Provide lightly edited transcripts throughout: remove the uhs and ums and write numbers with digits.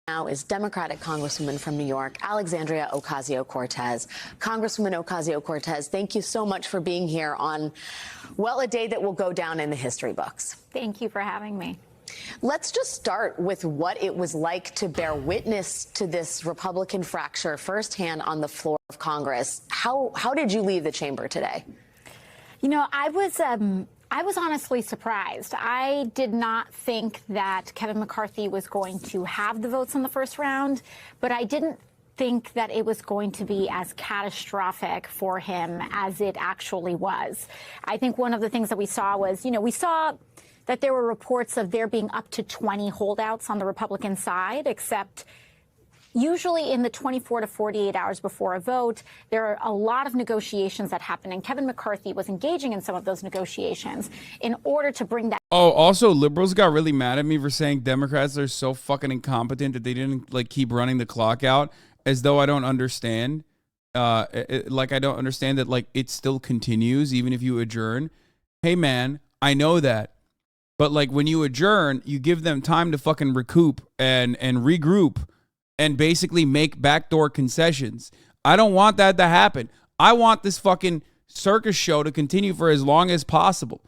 Now is Democratic Congresswoman from New York, Alexandria Ocasio-Cortez. Congresswoman Ocasio-Cortez, thank you so much for being here on, well, a day that will go down in the history books. Thank you for having me. Let's just start with what it was like to bear witness to this Republican fracture firsthand on the floor of Congress. How did you leave the chamber today? You know, I was honestly surprised. I did not think that Kevin McCarthy was going to have the votes in the first round, but I didn't think that it was going to be as catastrophic for him as it actually was. I think one of the things that we saw was, we saw that there were reports of there being up to 20 holdouts on the Republican side, except usually in the 24 to 48 hours before a vote, there are a lot of negotiations that happen, and Kevin McCarthy was engaging in some of those negotiations in order to bring that. Oh, also, liberals got really mad at me for saying Democrats are so fucking incompetent that they didn't keep running the clock out, as though I don't understand. I don't understand that it still continues even if you adjourn. Hey man, I know that. But when you adjourn, you give them time to fucking recoup and regroup and basically make backdoor concessions. I don't want that to happen. I want this fucking circus show to continue for as long as possible.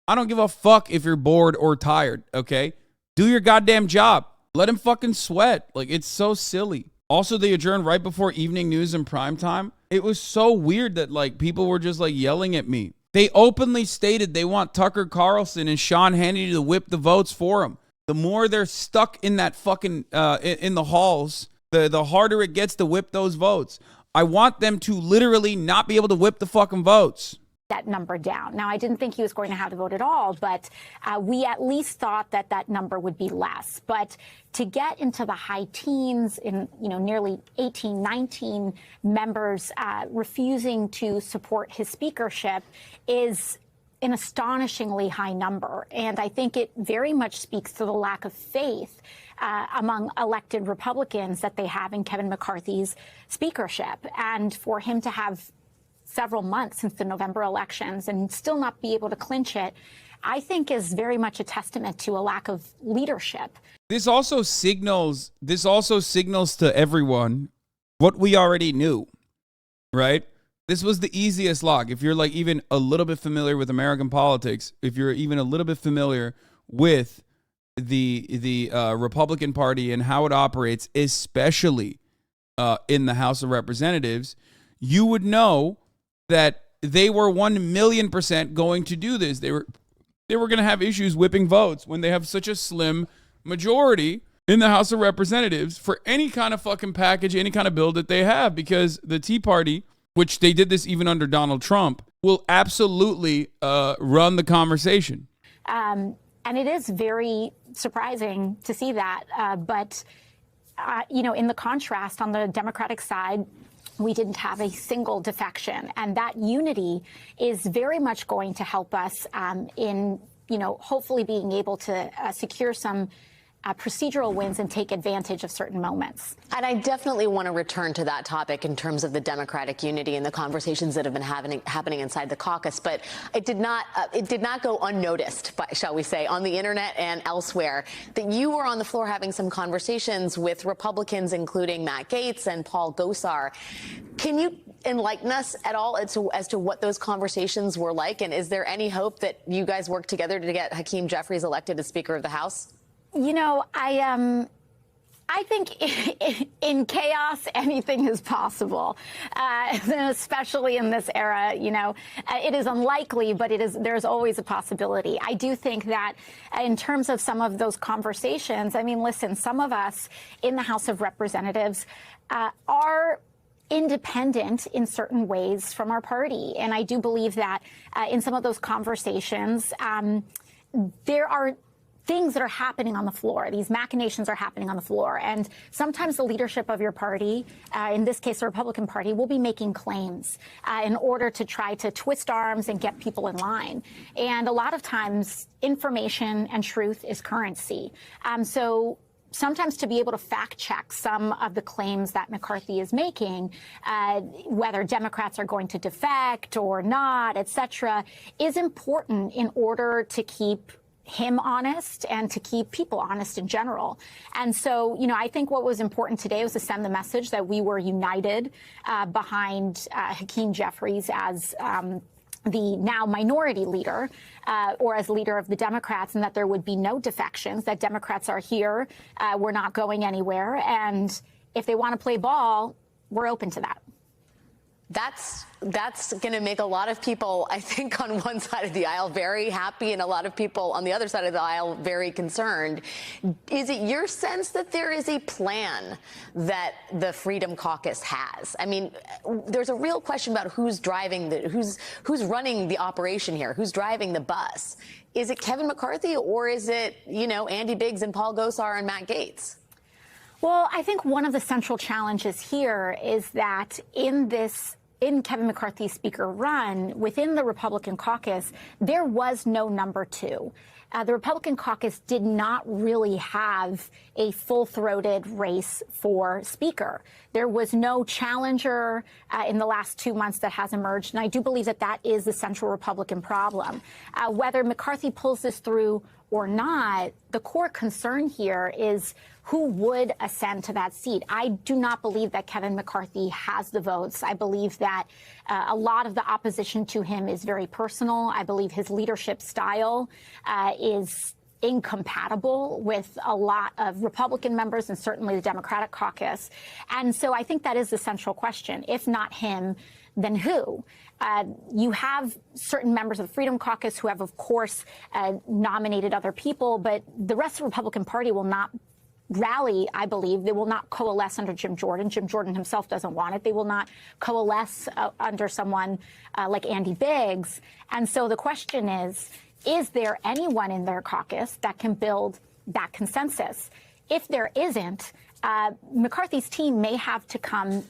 I don't give a fuck if you're bored or tired, okay? Do your goddamn job. Let him fucking sweat. It's so silly. Also, they adjourned right before evening news and prime time. It was so weird that people were just yelling at me. They openly stated they want Tucker Carlson and Sean Hannity to whip the votes for them. The more they're stuck in that fucking, in the halls, the harder it gets to whip those votes. I want them to literally not be able to whip the fucking votes. That number down. Now, I didn't think he was going to have the vote at all, but we at least thought that that number would be less. But to get into the high teens, in nearly 18, 19 members refusing to support his speakership is an astonishingly high number. And I think it very much speaks to the lack of faith among elected Republicans that they have in Kevin McCarthy's speakership. And for him to have several months since the November elections and still not be able to clinch it, I think is very much a testament to a lack of leadership. This also signals to everyone what we already knew, right? This was the easiest lock. If you're even a little bit familiar with American politics, if you're even a little bit familiar with the Republican Party and how it operates, especially in the House of Representatives, you would know that they were 1,000,000% going to do this. They were going to have issues whipping votes when they have such a slim majority in the House of Representatives for any kind of fucking package, any kind of bill that they have, because the Tea Party, which they did this even under Donald Trump, will absolutely run the conversation. And it is very surprising to see that. But in the contrast on the Democratic side, we didn't have a single defection. And that unity is very much going to help us in, hopefully being able to secure some procedural wins and take advantage of certain moments. And I definitely want to return to that topic in terms of the Democratic unity and the conversations that have been happening inside the caucus. But it did not go unnoticed, shall we say, on the internet and elsewhere, that you were on the floor having some conversations with Republicans, including Matt Gaetz and Paul Gosar. Can you enlighten us at all as to what those conversations were like? And is there any hope that you guys work together to get Hakeem Jeffries elected as Speaker of the House? I think in chaos, anything is possible, especially in this era. It is unlikely, but there's always a possibility. I do think that in terms of some of those conversations, listen, some of us in the House of Representatives are independent in certain ways from our party. And I do believe that in some of those conversations, there are things that are happening on the floor. These machinations are happening on the floor. And sometimes the leadership of your party, in this case, the Republican Party, will be making claims in order to try to twist arms and get people in line. And a lot of times, information and truth is currency. So sometimes to be able to fact check some of the claims that McCarthy is making, whether Democrats are going to defect or not, et cetera, is important in order to keep him honest and to keep people honest in general. And so, I think what was important today was to send the message that we were united behind Hakeem Jeffries as the now minority leader or as leader of the Democrats, and that there would be no defections, that Democrats are here, we're not going anywhere. And if they want to play ball, we're open to that. That's going to make a lot of people, I think, on one side of the aisle very happy and a lot of people on the other side of the aisle very concerned. Is it your sense that there is a plan that the Freedom Caucus has? I mean, there's a real question about who's driving who's running the operation here, who's driving the bus. Is it Kevin McCarthy or is it, Andy Biggs and Paul Gosar and Matt Gaetz? Well, I think one of the central challenges here is that in Kevin McCarthy's speaker run, within the Republican caucus, there was no number two. The Republican caucus did not really have a full-throated race for speaker. There was no challenger in the last 2 months that has emerged, and I do believe that that is the central Republican problem. Whether McCarthy pulls this through or not, the core concern here is who would ascend to that seat. I do not believe that Kevin McCarthy has the votes. I believe that a lot of the opposition to him is very personal. I believe his leadership style is incompatible with a lot of Republican members and certainly the Democratic caucus. And so I think that is the central question. If not him, then who? You have certain members of the Freedom Caucus who have, of course, nominated other people, but the rest of the Republican Party will not rally, I believe. They will not coalesce under Jim Jordan. Jim Jordan himself doesn't want it. They will not coalesce under someone like Andy Biggs. And so the question is there anyone in their caucus that can build that consensus? If there isn't, McCarthy's team may have to come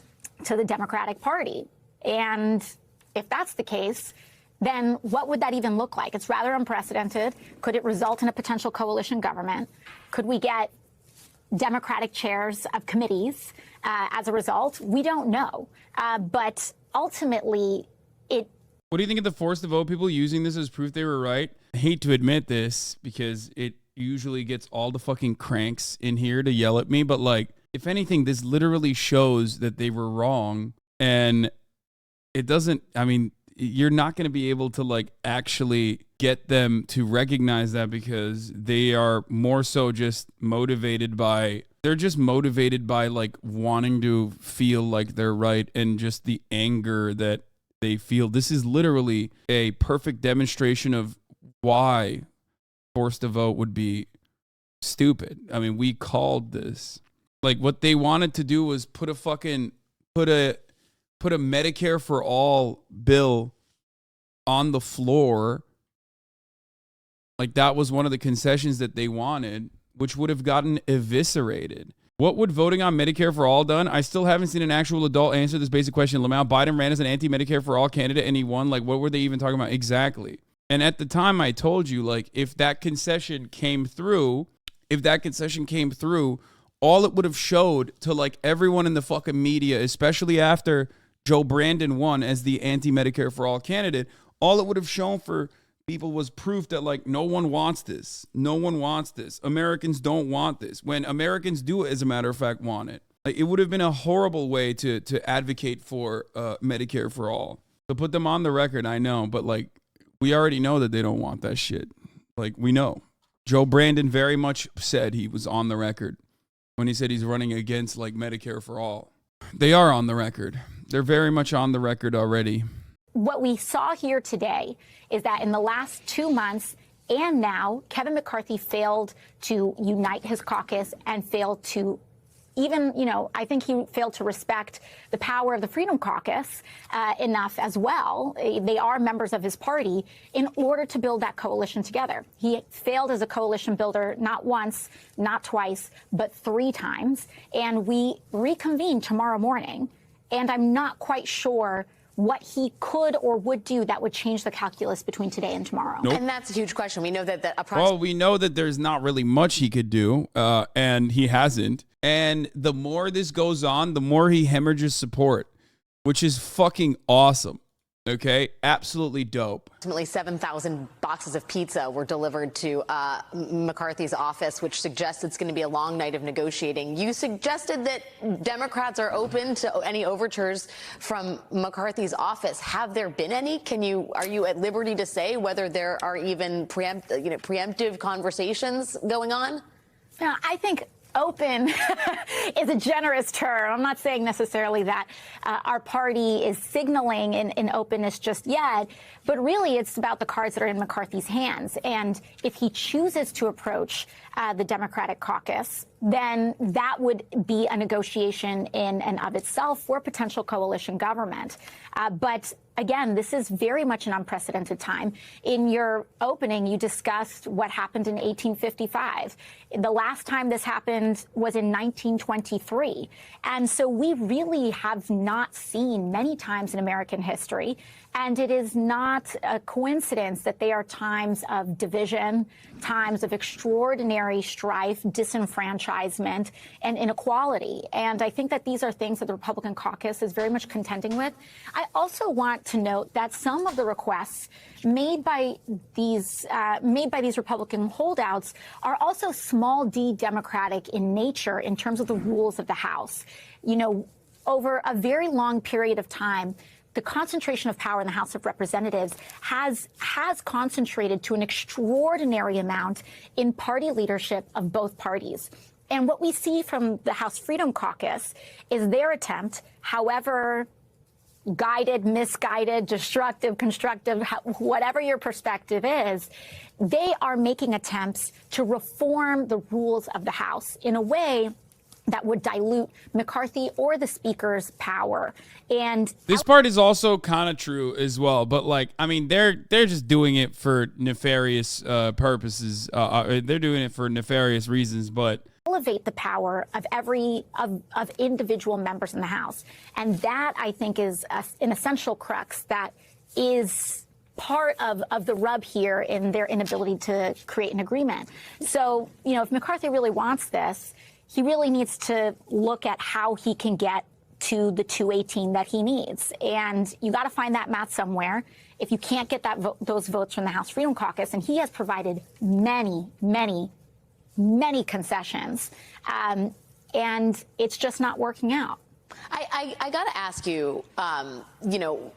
to the Democratic Party. And if that's the case, then what would that even look like? It's rather unprecedented. Could it result in a potential coalition government? Could we get Democratic chairs of committees as a result? We don't know. But ultimately, What do you think of the force to vote people using this as proof they were right? I hate to admit this because it usually gets all the fucking cranks in here to yell at me. But like, if anything, this literally shows that they were wrong. And it doesn't, I mean, you're not going to be able to like actually get them to recognize that because they are more so just motivated by, they're just motivated by like wanting to feel like they're right and just the anger that they feel. This is literally a perfect demonstration of why forced to vote would be stupid. I mean, we called this. Like what they wanted to do was put a Medicare for all bill on the floor. Like that was one of the concessions that they wanted, which would have gotten eviscerated. What would voting on Medicare for all done? I still haven't seen an actual adult answer this basic question. Lamau, Biden ran as an anti-Medicare for all candidate and he won. Like what were they even talking about? Exactly. And at the time I told you, like if that concession came through, all it would have showed to like everyone in the fucking media, especially after Joe Brandon won as the anti-Medicare for all candidate, all it would have shown for people was proof that like no one wants this. No one wants this. Americans don't want this. When Americans do, as a matter of fact, want it. Like, it would have been a horrible way to advocate for Medicare for all. To put them on the record, I know, but like we already know that they don't want that shit. Like we know. Joe Brandon very much said he was on the record when he said he's running against like Medicare for all. They are on the record. They're very much on the record already. What we saw here today is that in the last 2 months and now, Kevin McCarthy failed to unite his caucus and failed to even, I think he failed to respect the power of the Freedom Caucus enough as well. They are members of his party in order to build that coalition together. He failed as a coalition builder not once, not twice, but 3 times. And we reconvene tomorrow morning. And I'm not quite sure what he could or would do that would change the calculus between today and tomorrow. Nope. And that's a huge question. We know that well, we know that there's not really much he could do, and he hasn't. And the more this goes on, the more he hemorrhages support, which is fucking awesome. Okay, absolutely dope. Ultimately, 7,000 boxes of pizza were delivered to McCarthy's office, which suggests it's going to be a long night of negotiating. You suggested that Democrats are open to any overtures from McCarthy's office. Have there been any? Are you at liberty to say whether there are even preemptive conversations going on? Now, I think open is a generous term. I'm not saying necessarily that our party is signaling in openness just yet, but really it's about the cards that are in McCarthy's hands. And if he chooses to approach the Democratic caucus, then that would be a negotiation in and of itself for potential coalition government. But again, this is very much an unprecedented time. In your opening, you discussed what happened in 1855. The last time this happened was in 1923. And so we really have not seen many times in American history. And it is not a coincidence that they are times of division, times of extraordinary strife, disenfranchisement, and inequality. And I think that these are things that the Republican caucus is very much contending with. I also want to note that some of the requests made by these Republican holdouts are also small d Democratic in nature in terms of the rules of the House. You know, over a very long period of time, the concentration of power in the House of Representatives has concentrated to an extraordinary amount in party leadership of both parties. And what we see from the House Freedom Caucus is their attempt, however guided, misguided, destructive, constructive, whatever your perspective is, they are making attempts to reform the rules of the House in a way that would dilute McCarthy or the Speaker's power. And this part is also kind of true as well, but like, I mean, they're just doing it for nefarious purposes. They're doing it for nefarious reasons, but elevate the power of of individual members in the House. And that, I think, is an essential crux that is part of the rub here in their inability to create an agreement. So, you know, if McCarthy really wants this, he really needs to look at how he can get to the 218 that he needs. And you got to find that math somewhere. If you can't get those votes from the House Freedom Caucus, and he has provided many concessions, and it's just not working out. I got to ask you, you know,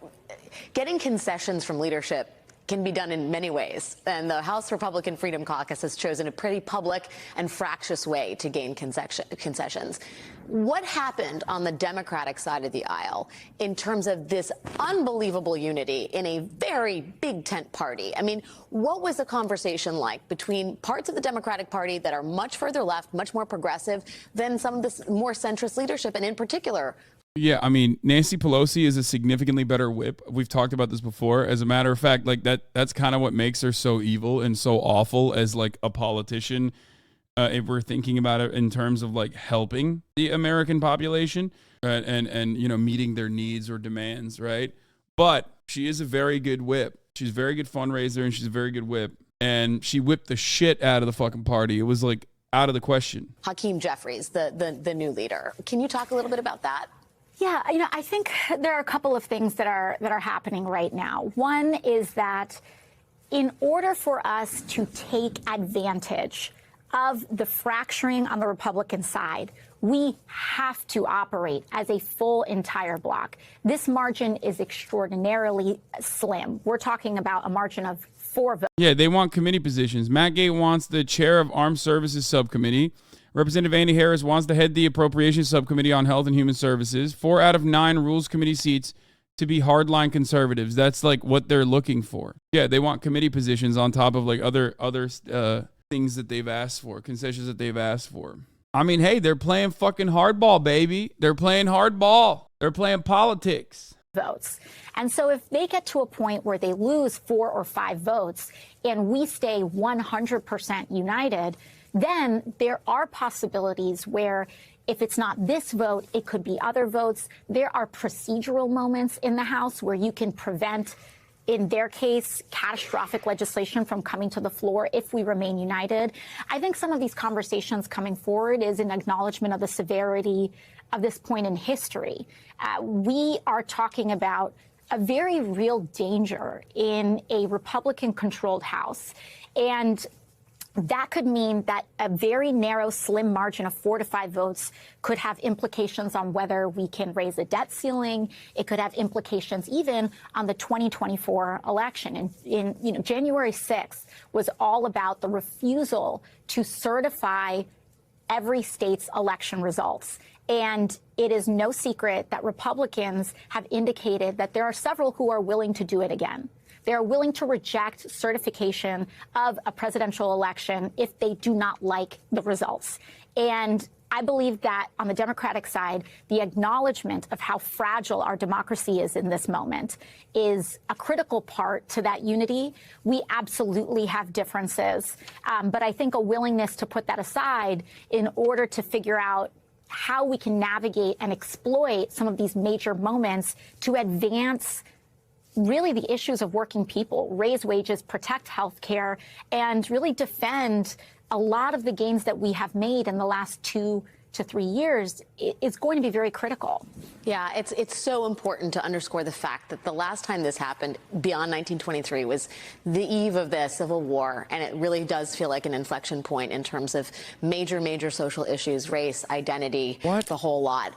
getting concessions from leadership can be done in many ways. And the House Republican Freedom Caucus has chosen a pretty public and fractious way to gain concessions. What happened on the Democratic side of the aisle in terms of this unbelievable unity in a very big tent party? I mean, what was the conversation like between parts of the Democratic Party that are much further left, much more progressive than some of this more centrist leadership, and in particular, yeah, I mean, Nancy Pelosi is a significantly better whip. We've talked about this before. As a matter of fact, like that's kind of what makes her so evil and so awful as like a politician. If we're thinking about it in terms of like helping the American population, right? And you know, meeting their needs or demands, right? But she is a very good whip. She's a very good fundraiser and she's a very good whip. And she whipped the shit out of the fucking party. It was like out of the question. Hakeem Jeffries, the new leader. Can you talk a little bit about that? Yeah, you know, I think there are a couple of things that are happening right now. One is that in order for us to take advantage of the fracturing on the Republican side, we have to operate as a full entire bloc. This margin is extraordinarily slim. We're talking about a margin of 4 votes. Yeah, they want committee positions. Matt Gaetz wants the chair of Armed Services Subcommittee. Representative Andy Harris wants to head the Appropriations Subcommittee on Health and Human Services. 4 out of 9 Rules Committee seats to be hardline conservatives. That's like what they're looking for. Yeah, they want committee positions on top of like other things that they've asked for, concessions that they've asked for. I mean, hey, they're playing fucking hardball, baby. They're playing hardball. They're playing politics. Votes. And so if they get to a point where they lose 4 or 5 votes and we stay 100% united, then there are possibilities where if it's not this vote, it could be other votes. There are procedural moments in the House where you can prevent, in their case, catastrophic legislation from coming to the floor if we remain united. I think some of these conversations coming forward is an acknowledgement of the severity of this point in history. We are talking about a very real danger in a Republican-controlled House. And that could mean that a very narrow, slim margin of 4 to 5 votes could have implications on whether we can raise the debt ceiling. It could have implications even on the 2024 election. And January 6th was all about the refusal to certify every state's election results. And it is no secret that Republicans have indicated that there are several who are willing to do it again. They are willing to reject certification of a presidential election if they do not like the results. And I believe that on the Democratic side, the acknowledgement of how fragile our democracy is in this moment is a critical part to that unity. We absolutely have differences, but I think a willingness to put that aside in order to figure out how we can navigate and exploit some of these major moments to advance really the issues of working people, raise wages, protect health care, and really defend a lot of the gains that we have made in the last 2 to 3 years is going to be very critical. Yeah, it's so important to underscore the fact that the last time this happened beyond 1923 was the eve of the Civil War, and it really does feel like an inflection point in terms of major social issues, race, identity, the whole lot.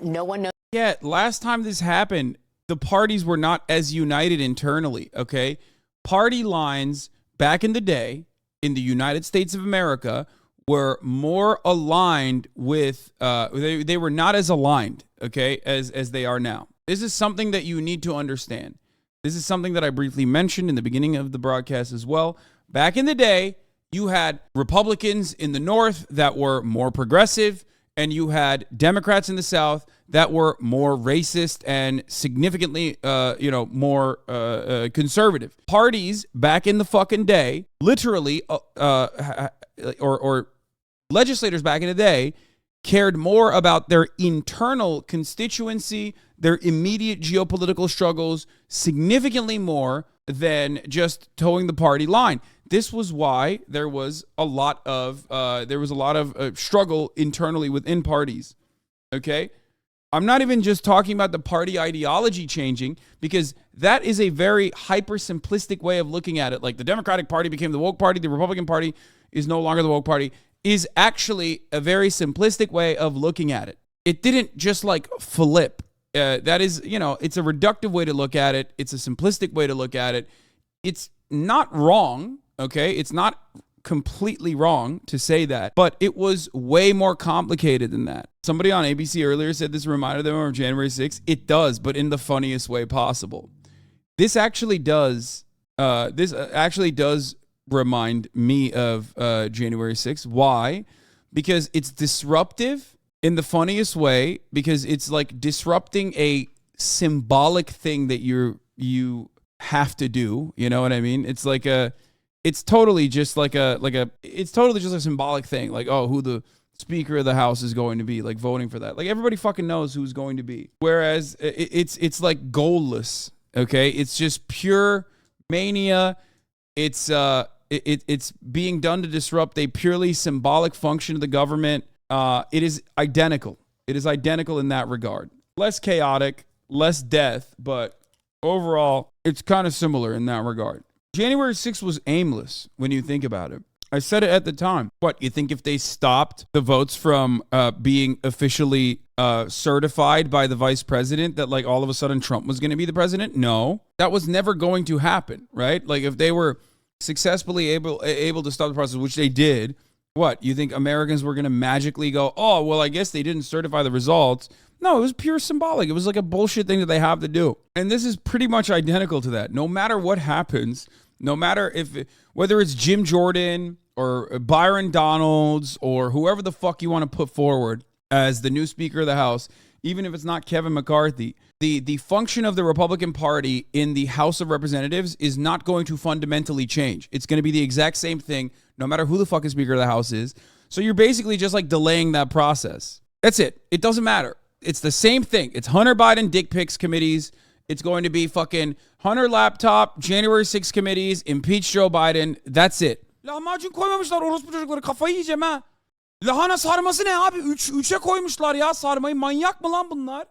No one knows. Yeah, last time this happened, the parties were not as united internally, okay? Party lines back in the day in the United States of America were more aligned with, they were not as aligned, okay, as they are now. This is something that you need to understand. This is something that I briefly mentioned in the beginning of the broadcast as well. Back in the day, you had Republicans in the North that were more progressive, and you had Democrats in the South that were more racist and significantly, more conservative. Parties back in the fucking day, literally, or legislators back in the day, cared more about their internal constituency, their immediate geopolitical struggles, significantly more than just towing the party line. This was why there was a lot of struggle internally within parties. Okay, I'm not even just talking about the party ideology changing, because that is a very hyper simplistic way of looking at it. Like the Democratic Party became the woke party, the Republican Party is no longer the woke party, is actually a very simplistic way of looking at it. It didn't just like flip. That is, it's a reductive way to look at it. It's a simplistic way to look at it. It's not wrong. Okay, it's not completely wrong to say that, but it was way more complicated than that. Somebody on ABC earlier said this reminded them of January 6th. It does, but in the funniest way possible. This actually does remind me of January 6th. Why? Because it's disruptive in the funniest way, because it's like disrupting a symbolic thing that you have to do. You know what I mean? It's totally just it's totally just a symbolic thing. Like, oh, who the Speaker of the House is going to be, like voting for that. Like everybody fucking knows who's going to be. Whereas it's like goalless. Okay, it's just pure mania. It's being done to disrupt a purely symbolic function of the government. It is identical. It is identical in that regard. Less chaotic, less death, but overall, it's kind of similar in that regard. January 6th was aimless when you think about it. I said it at the time. What, you think if they stopped the votes from being officially certified by the vice president, that like all of a sudden Trump was going to be the president? No, that was never going to happen, right? Like if they were successfully able to stop the process, which they did, what, you think Americans were going to magically go, oh, well, I guess they didn't certify the results? No, it was pure symbolic. It was like a bullshit thing that they have to do. And this is pretty much identical to that. No matter what happens, no matter whether it's Jim Jordan or Byron Donalds or whoever the fuck you want to put forward as the new Speaker of the House, even if it's not Kevin McCarthy, the function of the Republican Party in the House of Representatives is not going to fundamentally change. It's going to be the exact same thing, no matter who the fucking Speaker of the House is. So you're basically just like delaying that process. That's it. It doesn't matter. It's the same thing. It's Hunter Biden dick pics committees. It's going to be fucking Hunter laptop, January 6 committees, impeach Joe Biden. That's it. Lahmacun koymamışlar orospu çocukları, kafayı yiyeceğim ha. Lahana sarması ne abi? Üçe koymuşlar ya sarmayı. Manyak mı lan bunlar?